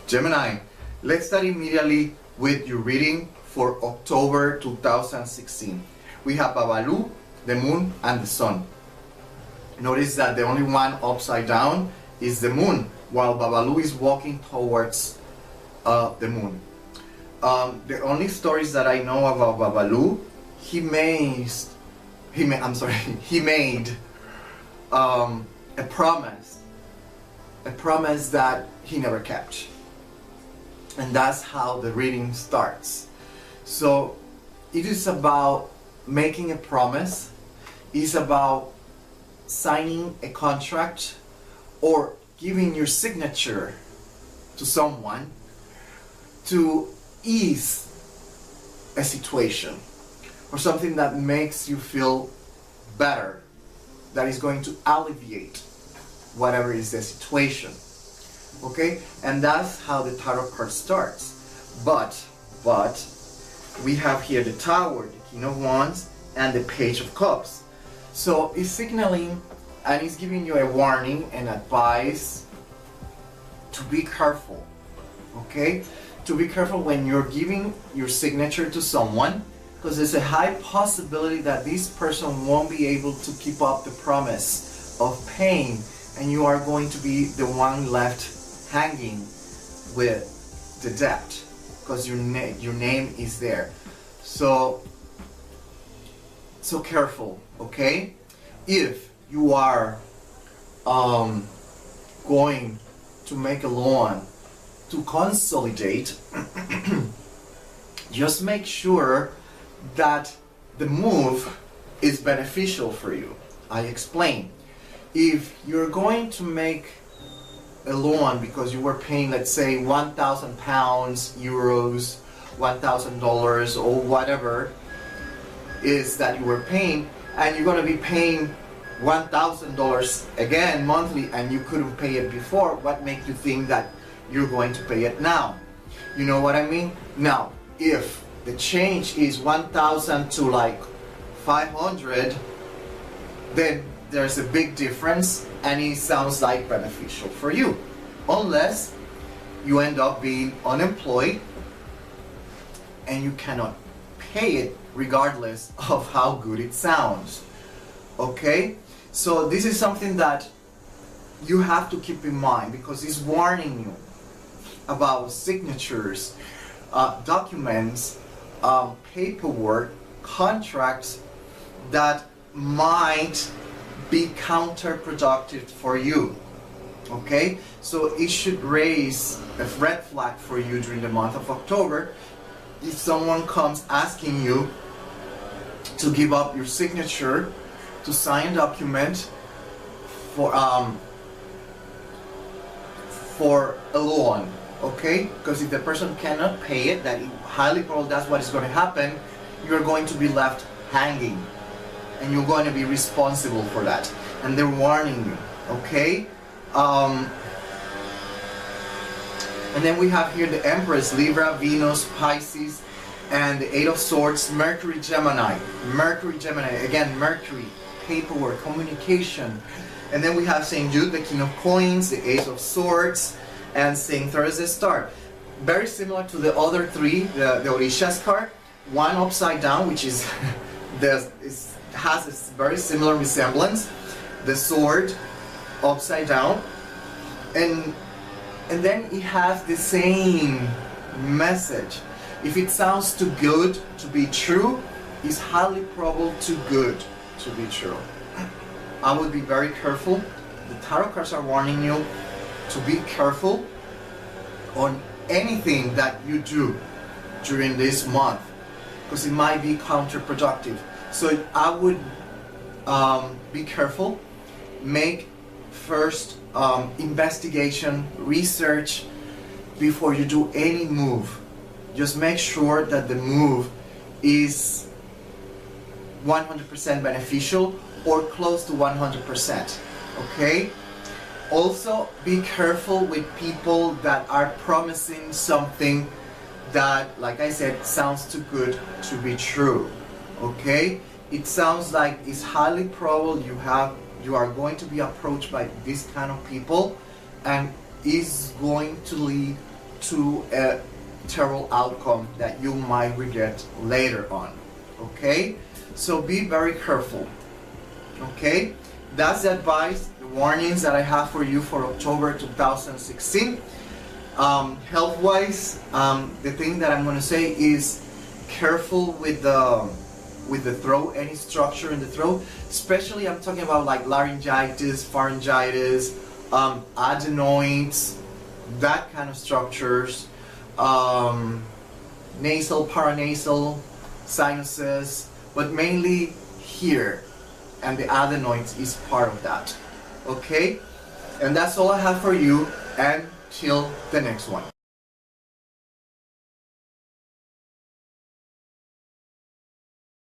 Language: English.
Gemini, let's start immediately with your reading for October 2016. We have Babalu, the moon, and the sun. Notice that the only one upside down is the moon, while Babalu is walking towards the moon. The only stories that I know about Babalu, he made a promise that he never kept. And that's how the reading starts. So it is about making a promise, it's about signing a contract or giving your signature to someone to ease a situation or something that makes you feel better, that is going to alleviate whatever is the situation. Okay, and that's how the tarot card starts. But we have here the Tower, the King of Wands, and the Page of Cups. So it's signaling and it's giving you a warning and advice to be careful. Okay, to be careful when you're giving your signature to someone, because there's a high possibility that this person won't be able to keep up the promise of paying, and you are going to be the one left hanging with the debt because your name is there. So careful, okay? If you are going to make a loan to consolidate, just make sure that the move is beneficial for you. I explain. If you're going to make a loan because you were paying, let's say, 1,000 pounds, euros, $1,000, or whatever is that you were paying, and you're going to be paying $1,000 again monthly and you couldn't pay it before, what makes you think that you're going to pay it now? You know what I mean? Now, if the change is 1,000 to like 500, then there's a big difference and it sounds like beneficial for you, unless you end up being unemployed and you cannot pay it regardless of how good it sounds. Okay, so this is something that you have to keep in mind, because it's warning you about signatures, documents, paperwork, contracts that might be counterproductive for you. Okay, so it should raise a red flag for you during the month of October if someone comes asking you to give up your signature to sign a document for a loan. Okay, because if the person cannot pay it, that highly probably that's what is going to happen. You're going to be left hanging and you're going to be responsible for that, and they're warning you. Okay, and then we have here the Empress, Libra, Venus, Pisces, and the Eight of Swords, Mercury, Gemini. Mercury, Gemini, again, Mercury, paperwork, communication. And then we have St. Jude, the King of Coins, the Ace of Swords, and St. Thursday Star. Very similar to the other three, the Orishas card. One upside down, which is has a very similar resemblance. The sword upside down, and then it has the same message. If it sounds too good to be true, it's highly probable too good to be true. I would be very careful. The tarot cards are warning you to be careful on anything that you do during this month, because it might be counterproductive. So I would be careful. Make first investigation, research before you do any move. Just make sure that the move is 100% beneficial or close to 100%. Okay? Also, be careful with people that are promising something that, like I said, sounds too good to be true. Okay? It sounds like it's highly probable you are going to be approached by this kind of people, and is going to lead to a terrible outcome that you might regret later on. Okay, so be very careful. Okay, that's the advice, the warnings that I have for you for October 2016. Health wise, the thing that I'm going to say is careful with the throat, any structure in the throat, especially I'm talking about like laryngitis, pharyngitis, adenoids, that kind of structures, nasal, paranasal, sinuses, but mainly here, and the adenoids is part of that. Okay, and that's all I have for you, and till the next one.